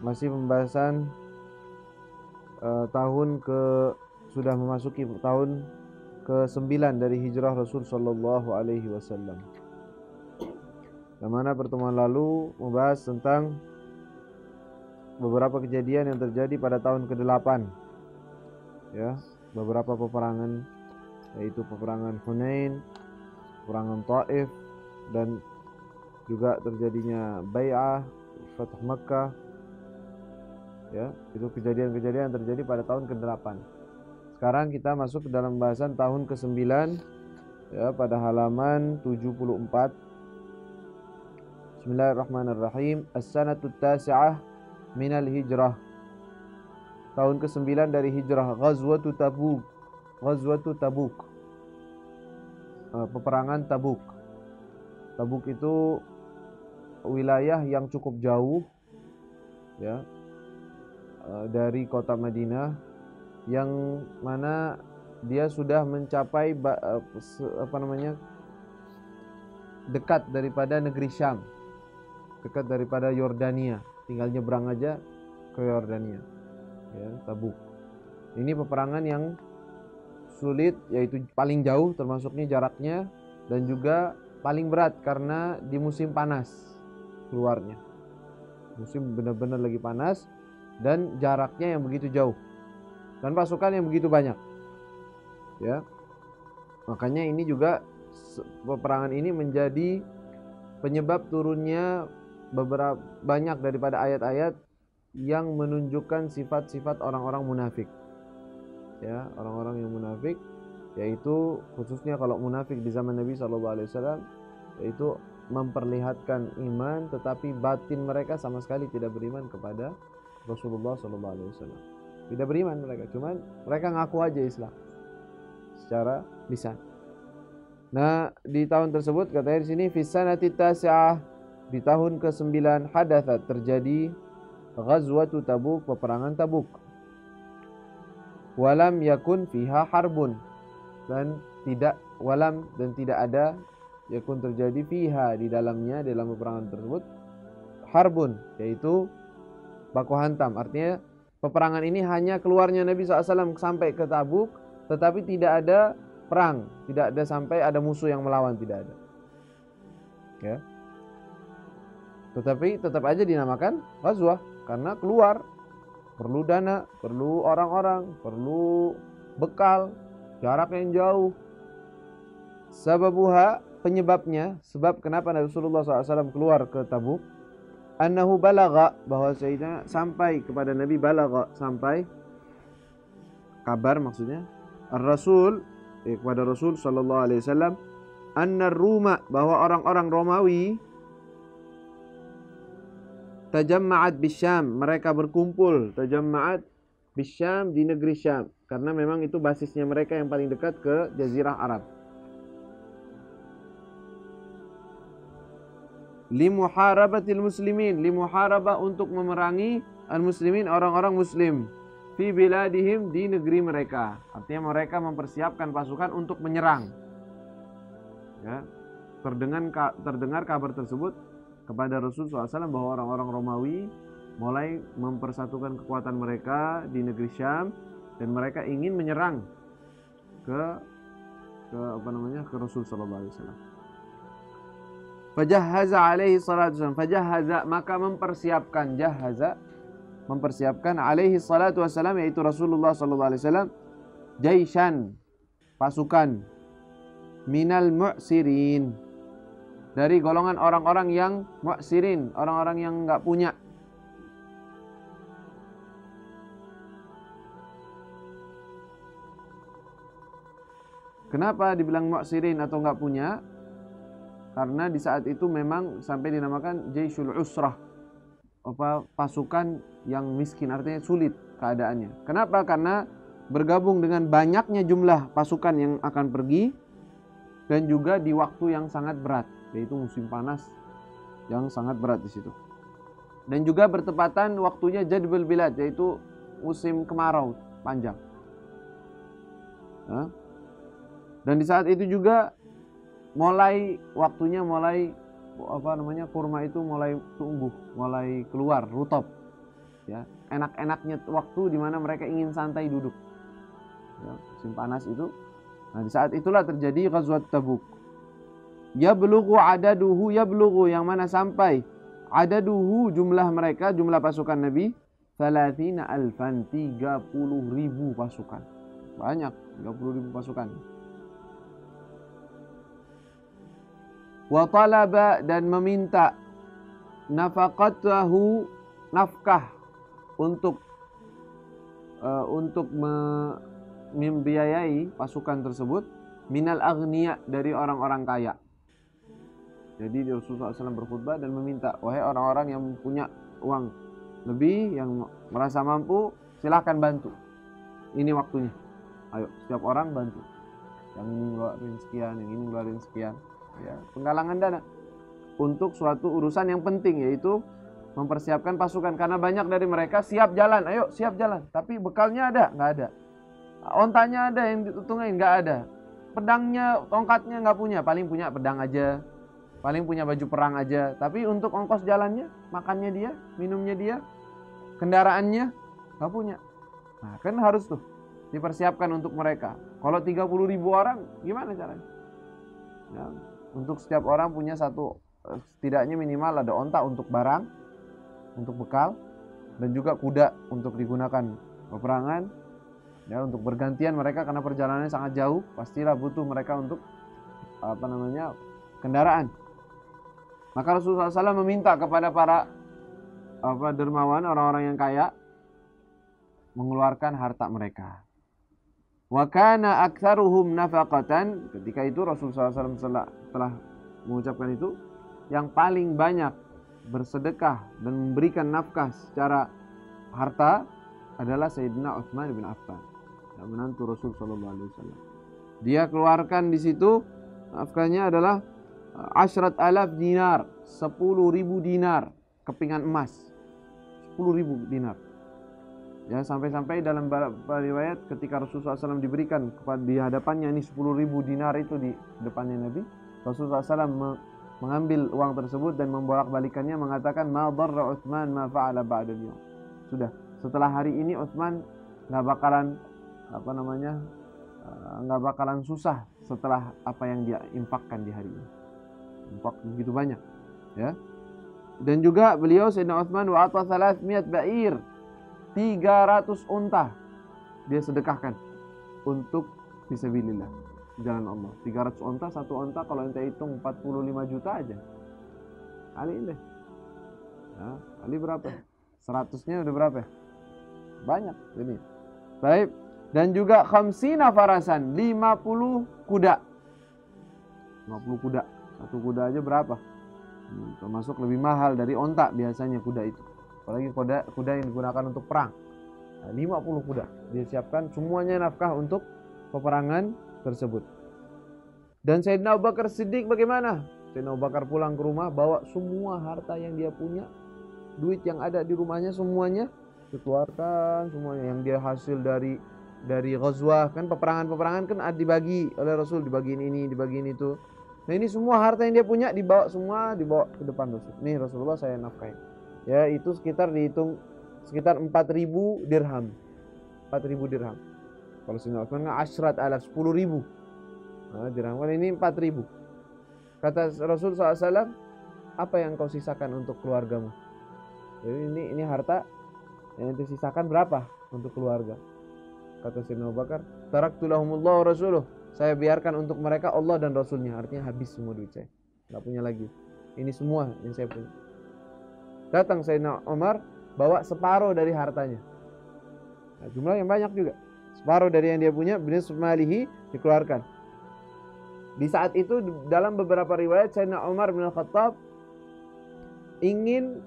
masih pembahasan sudah memasuki tahun ke-9 dari hijrah Rasul sallallahu alaihi wasallam. Yang mana pertemuan lalu membahas tentang beberapa kejadian yang terjadi pada tahun ke-8. Ya, beberapa peperangan, yaitu peperangan Hunain, peperangan Taif, dan juga terjadinya Bai'ah, Fathu Makkah. Ya, itu kejadian-kejadian yang terjadi pada tahun ke-8. Sekarang kita masuk ke dalam bahasan tahun ke-9, ya, pada halaman 74. Bismillahirrahmanirrahim. As-sanatu tasi'ah minal hijrah. Tahun ke-9 dari hijrah. Ghazwatu Tabuk. Ghazwatu Tabuk. Peperangan Tabuk. Tabuk itu wilayah yang cukup jauh, ya, dari kota Madinah, yang mana dia sudah mencapai dekat daripada negeri Syam, dekat daripada Yordania, tinggal nyebrang aja ke Yordania, ya, Tabuk. Ini peperangan yang sulit, yaitu paling jauh termasuknya jaraknya, dan juga paling berat karena di musim panas keluarnya, musim benar-benar lagi panas, dan jaraknya yang begitu jauh, dan pasukan yang begitu banyak, ya. Makanya ini juga, peperangan ini menjadi penyebab turunnya beberapa banyak daripada ayat-ayat yang menunjukkan sifat-sifat orang-orang munafik, ya, orang-orang yang munafik, yaitu khususnya kalau munafik di zaman Nabi SAW, yaitu memperlihatkan iman tetapi batin mereka sama sekali tidak beriman kepada Rasulullah SAW. Tidak beriman mereka, cuman mereka ngaku aja Islam secara lisan. Nah, di tahun tersebut katanya di sini fi sanati tasi'ah, di tahun ke-9, hadathat, terjadi ghazwatu Tabuk, peperangan Tabuk. Walam yakun fiha harbun, dan tidak ada yakun terjadi fiha, di dalamnya, dalam peperangan tersebut, harbun, yaitu baku hantam. Artinya peperangan ini hanya keluarnya Nabi SAW sampai ke Tabuk, tetapi tidak ada perang, tidak ada sampai ada musuh yang melawan, tidak ada, ya. Tetapi tetap aja dinamakan ghazwah karena keluar, perlu dana, perlu orang-orang, perlu bekal, jarak yang jauh. Sababuha, penyebabnya, sebab kenapa Rasulullah SAW keluar ke Tabuk, annahu balagha, bahwa Sayyidina sampai kepada Nabi, balagha, sampai kabar, maksudnya Ar-Rasul, kepada Rasul sallallahu alaihi wasallam, anna Ruma, bahwa orang-orang Romawi, tajamma'at bisyam, mereka berkumpul, tajamma'at bisyam, di negeri Syam, karena memang itu basisnya mereka yang paling dekat ke Jazirah Arab. Limuharabatil muslimin, limuharabah, untuk memerangi al-muslimin, orang-orang muslim, fi biladihim, di negeri mereka. Artinya mereka mempersiapkan pasukan untuk menyerang, ya. Terdengar kabar tersebut kepada Rasulullah SAW bahwa orang-orang Romawi mulai mempersatukan kekuatan mereka di negeri Syam, dan mereka ingin menyerang ke Rasul sallallahu alaihi wasallam. Fajahhaza alaihi salatu wasallam, fajahhaza, maka mempersiapkan, jahaza, mempersiapkan, alaihi salatu wasallam, yaitu Rasulullah sallallahu alaihi wasallam, jaishan, pasukan, minal mu'sirin, dari golongan orang-orang yang mu'sirin, orang-orang yang enggak punya. Kenapa dibilang mu'sirin atau enggak punya? Karena di saat itu memang sampai dinamakan Jaisul Usrah, pasukan yang miskin, artinya sulit keadaannya. Kenapa? Karena bergabung dengan banyaknya jumlah pasukan yang akan pergi, dan juga di waktu yang sangat berat, yaitu musim panas yang sangat berat di situ. Dan juga bertepatan waktunya Jadbul Bilad, yaitu musim kemarau panjang. Dan di saat itu juga waktunya kurma itu mulai tumbuh, mulai keluar rutab. ya, enak-enaknya waktu di mana mereka ingin santai duduk. Ya, musim panas itu. Nah, di saat itulah terjadi Ghazwat Tabuk. Yablughu adaduhu, yablughu yang mana sampai adaduhu jumlah mereka, jumlah pasukan Nabi 30.000, 30.000 pasukan. Banyak, 30.000 pasukan. Wa talaba, dan meminta nafaqatahu, nafkah untuk membiayai pasukan tersebut minal aghniya, dari orang-orang kaya. Jadi Rasulullah SAW berkhutbah dan meminta, wahai orang-orang yang punya uang lebih, yang merasa mampu, silahkan bantu. Ini waktunya. Ayo, setiap orang bantu. Yang ini ngeluarin sekian, yang ini ngeluarin sekian. Ya, penggalangan dana untuk suatu urusan yang penting, yaitu mempersiapkan pasukan. Karena banyak dari mereka siap jalan, ayo siap jalan, tapi bekalnya ada? Nggak ada. Ontanya ada yang ditunggain? Nggak ada. Pedangnya, tongkatnya nggak punya, paling punya pedang aja, paling punya baju perang aja. Tapi untuk ongkos jalannya, makannya dia, minumnya dia, kendaraannya nggak punya. Nah, kan harus tuh dipersiapkan untuk mereka. Kalau 30.000 orang, gimana caranya? Ya, untuk setiap orang punya satu, setidaknya minimal ada onta untuk barang, untuk bekal, dan juga kuda untuk digunakan peperangan. Ya, untuk bergantian mereka karena perjalanannya sangat jauh, pastilah butuh mereka untuk kendaraan. Maka Rasulullah SAW meminta kepada para dermawan, orang-orang yang kaya, mengeluarkan harta mereka. Wa kana aktsaruhum nafaqatan, ketika itu Rasulullah SAW telah mengucapkan itu, yang paling banyak bersedekah dan memberikan nafkah secara harta adalah Sayyidina Utsman bin Affan, yang menantu Rasul sallallahu alaihi wasallam. Dia keluarkan di situ nafkahnya adalah 10.000 dinar, 10.000 dinar, kepingan emas, 10.000 dinar. Ya, sampai-sampai dalam beberapa riwayat ketika Rasulullah SAW diberikan di hadapannya ini 10.000 dinar itu di depannya Nabi, Rasulullah SAW mengambil uang tersebut dan membolak-balikannya, mengatakan ma darra Utsman ma fa'ala ba'da al-yawm. Sudah, setelah hari ini Utsman nggak bakalan susah setelah apa yang dia infakkan di hari ini. Infak begitu banyak, ya. Dan juga beliau Sayyidina Utsman wa ata 300 ba'ir, 300 unta dia sedekahkan untuk fisabilillah, jalan Allah. 300 unta, satu unta kalau ente hitung 45 juta aja. Kali ini. Ya, kali berapa? 100-nya udah berapa? Banyak ini. Baik. Dan juga khamsina farasan, 50 kuda. 50 kuda. Satu kuda aja berapa? Termasuk lebih mahal dari onta biasanya kuda itu. Apalagi kuda yang digunakan untuk perang. Nah, 50 kuda dia siapkan, semuanya nafkah untuk peperangan tersebut. Dan Sayyidina Abu Bakar Siddiq bagaimana? Sayyidina Abu Bakar pulang ke rumah, bawa semua harta yang dia punya, duit yang ada di rumahnya semuanya dikeluarkan, semuanya yang dia hasil dari ghazwah. Kan peperangan kan dibagi oleh Rasul, dibagiin ini, dibagiin itu. Nah, ini semua harta yang dia punya dibawa ke depan Rasul. Nih Rasulullah, saya nafkahin. Ya, itu sekitar dihitung sekitar 4.000 dirham. 4.000 dirham. Kalau Sayyidina Utsman 10.000. Nah, dirham kan ini 4.000. Kata Rasul SAW, apa yang kau sisakan untuk keluargamu? Jadi ini harta yang disisakan berapa untuk keluarga? Kata Sayyidina Abu Bakar, taraktu lahumullah wa rasuluh. Saya biarkan untuk mereka Allah dan Rasulnya. Artinya habis semua duit saya, nggak punya lagi. Ini semua yang saya punya. Datang Sayyidina Umar, bawa separuh dari hartanya. Nah, jumlah yang banyak juga. Separuh dari yang dia punya, binisf malihi, dikeluarkan. Di saat itu dalam beberapa riwayat Sayyidina Umar bin Khattab ingin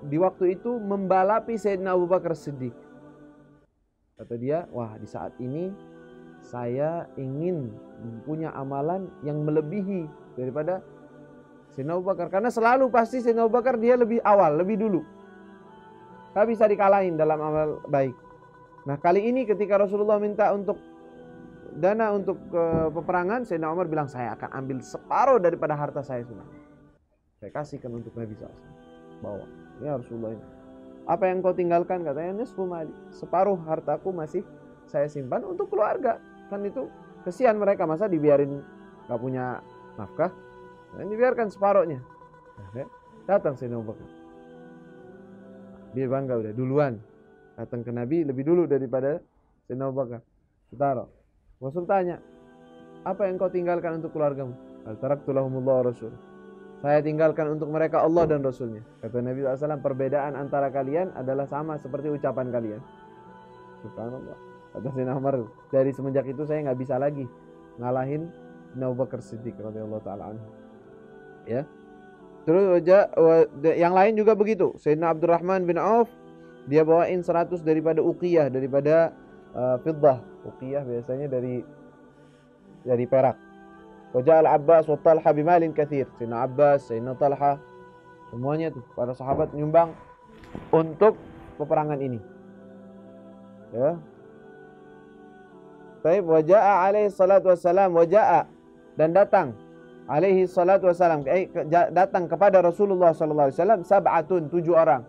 di waktu itu membalapi Sayyidina Abu Bakar Siddiq. Kata dia, wah, di saat ini saya ingin punya amalan yang melebihi daripada Sayyidina Abu Bakar. Karena selalu pasti Sayyidina Abu Bakar dia lebih awal, lebih dulu. Gak bisa dikalahin dalam amal baik. Nah, kali ini ketika Rasulullah minta untuk dana untuk peperangan, Sayyidina Umar bilang, saya akan ambil separuh daripada harta saya semua. Saya kasihkan untuk Nabi SAW. Bawa. Ya Rasulullah ini. Apa yang kau tinggalkan? Katanya nisfu mali, separuh hartaku masih saya simpan untuk keluarga. Kan itu kesian mereka, masa dibiarin gak punya nafkah, dan dibiarkan separuhnya. Datang Sayyidina Abu Bakar, dia bangga udah duluan datang ke Nabi lebih dulu daripada Sayyidina Abu Bakar. Taruh. Rasul tanya, apa yang kau tinggalkan untuk keluargamu? Al-taraktu lahumullah wa rasul. Saya tinggalkan untuk mereka Allah dan Rasulnya. Kata Nabi SAW, perbedaan antara kalian adalah sama seperti ucapan kalian. Subhanallah. Kata Sayyidina Umar, dari semenjak itu saya nggak bisa lagi ngalahin Abu Bakar Siddiq radhiyallahu taala anhu. Ya. Terus yang lain juga begitu. Sayyidina Abdurrahman bin Auf, dia bawain 100 daripada uqiyah, daripada fiddah. Uqiyah biasanya dari perak. Waja'al Abbas wa Talha bimalin katsir. Sayyidina Abbas, Sayyidina Talha, semuanya tuh para sahabat nyumbang untuk peperangan ini. Ya. Baik, waja'a alaihi salatu wassalam, waja'a, dan datang alaihi salatu wassalam, datang kepada Rasulullah sallallahu alaihi wasallam sab'atun, 7 orang,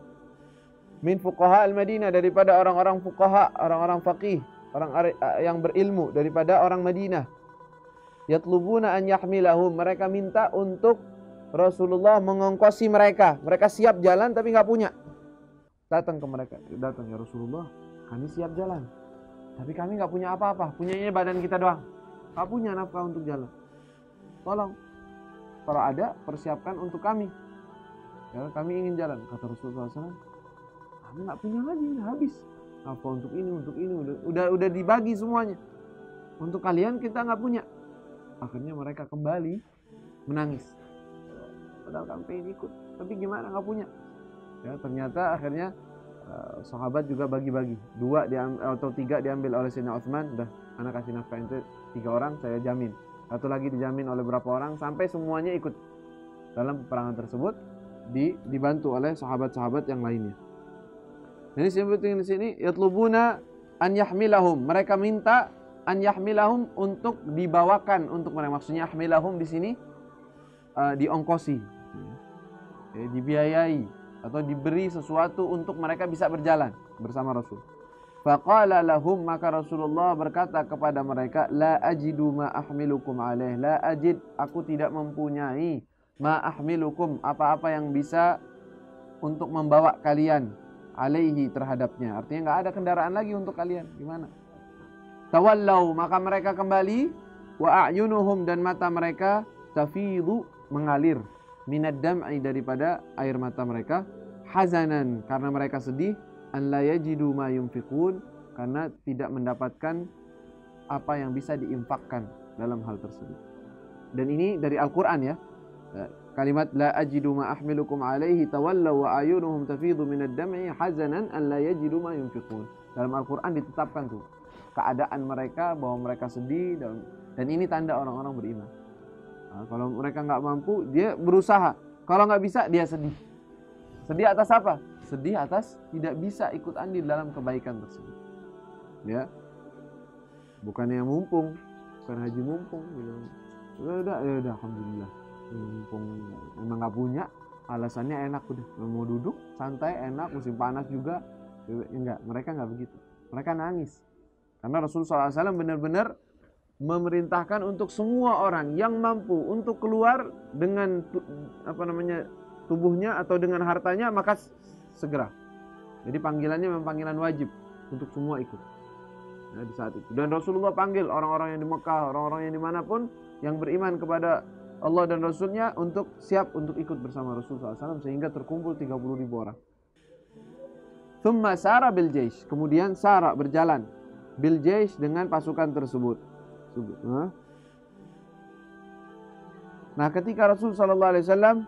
min fuqaha al-Madinah, daripada orang-orang fuqaha, orang-orang faqih, orang yang berilmu daripada orang Madinah. Yatlubuna an yahmilahum, mereka minta untuk Rasulullah mengongkosi mereka. Mereka siap jalan tapi nggak punya. Datang ke mereka, datang ya Rasulullah, kami siap jalan, tapi kami nggak punya apa-apa, punyanya badan kita doang, nggak punya nafkah untuk jalan. Tolong, kalau ada persiapkan untuk kami. Ya, kami ingin jalan. Kata Rasulullah SAW, kami nggak punya lagi, habis. Apa untuk ini, udah dibagi semuanya. Untuk kalian kita nggak punya. Akhirnya mereka kembali menangis. Padahal kami pengen ikut, tapi gimana, nggak punya. Ya, ternyata akhirnya sahabat juga bagi-bagi. 2 atau 3 diambil oleh Sayyidina Utsman. Dah, anak kasih nafkah itu 3 orang, saya jamin. 1 lagi dijamin oleh berapa orang, sampai semuanya ikut dalam peperangan tersebut, dibantu oleh sahabat-sahabat yang lainnya. Jadi sebutin di sini, yatlubuna an yahmilahum, mereka minta an yahmilahum, untuk dibawakan untuk mereka. Maksudnya yahmilahum di sini diongkosi, dibiayai atau diberi sesuatu untuk mereka bisa berjalan bersama Rasul. Faqala lahum, maka Rasulullah berkata kepada mereka, la ajidu ma ahmilukum alaih, la ajid, aku tidak mempunyai, ma ahmilukum, apa-apa yang bisa untuk membawa kalian, alaihi, terhadapnya. Artinya nggak ada kendaraan lagi untuk kalian. Gimana? Tawallau, maka mereka kembali, wa a'yunuhum, dan mata mereka tafidu, mengalir, minad dam'i, daripada air mata mereka, hazanan, karena mereka sedih, an la yajidu ma yunfiqun, karena tidak mendapatkan apa yang bisa diinfakkan dalam hal tersebut. Dan ini dari Al-Quran ya. Kalimat la ajidu ma ahmilukum alaihi tawallaw wa ayunuhum tafidu minad dam'i hazanan an la yajidu ma yunfiqun. Dalam Al-Quran ditetapkan tuh keadaan mereka, bahwa mereka sedih, dan ini tanda orang-orang beriman. Nah, kalau mereka nggak mampu, dia berusaha. Kalau nggak bisa, dia sedih. Sedih atas apa? Sedih atas tidak bisa ikut andil dalam kebaikan tersebut. Ya, bukannya mumpung, bukan haji mumpung. Udah, alhamdulillah. Mumpung emang nggak punya, alasannya enak, udah mau duduk santai, enak, musim panas juga. Enggak, mereka nggak begitu. Mereka nangis. Karena Rasulullah SAW benar-benar memerintahkan untuk semua orang yang mampu untuk keluar dengan tubuhnya atau dengan hartanya, maka segera. Jadi panggilannya memang panggilan wajib untuk semua ikut. Nah, di saat itu. Dan Rasulullah panggil orang-orang yang di Mekah, orang-orang yang dimanapun yang beriman kepada Allah dan Rasulnya untuk siap untuk ikut bersama Rasulullah SAW, sehingga terkumpul 30.000 orang. Thumma sara bil jaish, kemudian sara, berjalan, bil jaish, dengan pasukan tersebut. Nah, ketika Rasul SAW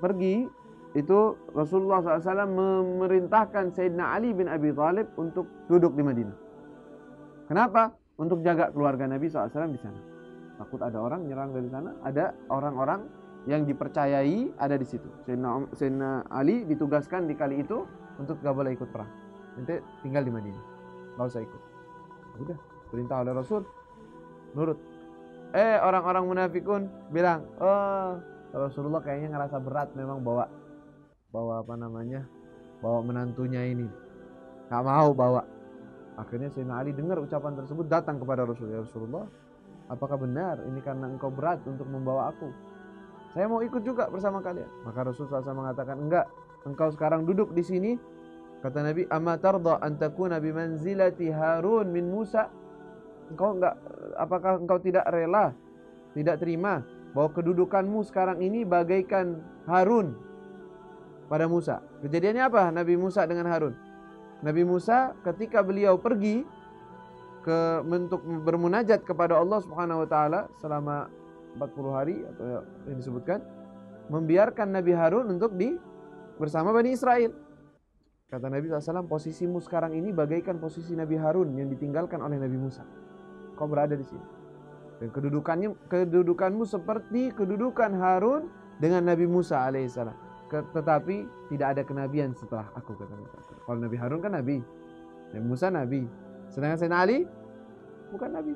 pergi, itu Rasulullah SAW memerintahkan Sayyidina Ali bin Abi Thalib untuk duduk di Madinah. Kenapa? Untuk jaga keluarga Nabi SAW di sana. Takut ada orang nyerang dari sana, ada orang-orang yang dipercayai ada di situ. Sayyidina Ali ditugaskan di kali itu untuk gak boleh ikut perang. Nanti tinggal di Madinah, gak usah ikut. Udah, perintah oleh Rasul, nurut. Orang-orang munafikun bilang, oh, Rasulullah kayaknya ngerasa berat memang bawa bawa apa namanya, bawa menantunya ini, nggak mau bawa. Akhirnya Sayyidina Ali dengar ucapan tersebut, datang kepada Rasulullah, ya Rasulullah, apakah benar ini karena engkau berat untuk membawa aku? Saya mau ikut juga bersama kalian. Maka Rasulullah SAW mengatakan, enggak, engkau sekarang duduk di sini. Kata Nabi, amma tarda an takuna bimanzilati Harun min Musa? Apakah engkau tidak rela, tidak terima bahwa kedudukanmu sekarang ini bagaikan Harun pada Musa? Kejadiannya apa Nabi Musa dengan Harun? Nabi Musa ketika beliau pergi untuk bermunajat kepada Allah Subhanahu wa taala selama 40 hari atau yang disebutkan, membiarkan Nabi Harun untuk bersama Bani Israel. Kata Nabi SAW, posisimu sekarang ini bagaikan posisi Nabi Harun yang ditinggalkan oleh Nabi Musa. Kau berada di sini. Dan kedudukanmu seperti kedudukan Harun dengan Nabi Musa alaihissalam. Tetapi tidak ada kenabian setelah aku, kata Nabi. Kalau Nabi Harun kan Nabi, Nabi Musa Nabi. Sedangkan Sayyidina Ali bukan Nabi.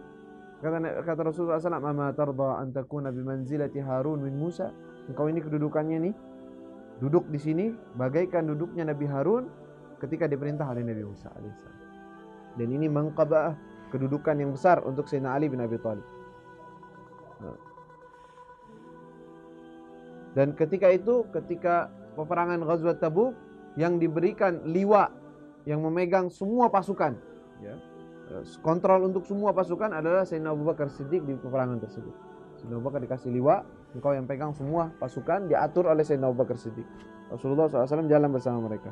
Kata Rasulullah SAW, amma tarda an takuna bimanzilati Harun min Musa? Engkau ini kedudukannya nih, duduk di sini bagaikan duduknya Nabi Harun ketika diperintah oleh Nabi Musa alaihissalam. Dan ini manqabah, kedudukan yang besar untuk Sayyidina Ali bin Abi Thalib. Dan ketika peperangan Ghazwat Tabuk, yang diberikan liwa yang memegang semua pasukan, ya, kontrol untuk semua pasukan adalah Sayyidina Abu Bakar Siddiq di peperangan tersebut. Sayyidina Abu Bakar dikasih liwa, engkau yang pegang semua pasukan, diatur oleh Sayyidina Abu Bakar Siddiq. Rasulullah SAW jalan bersama mereka.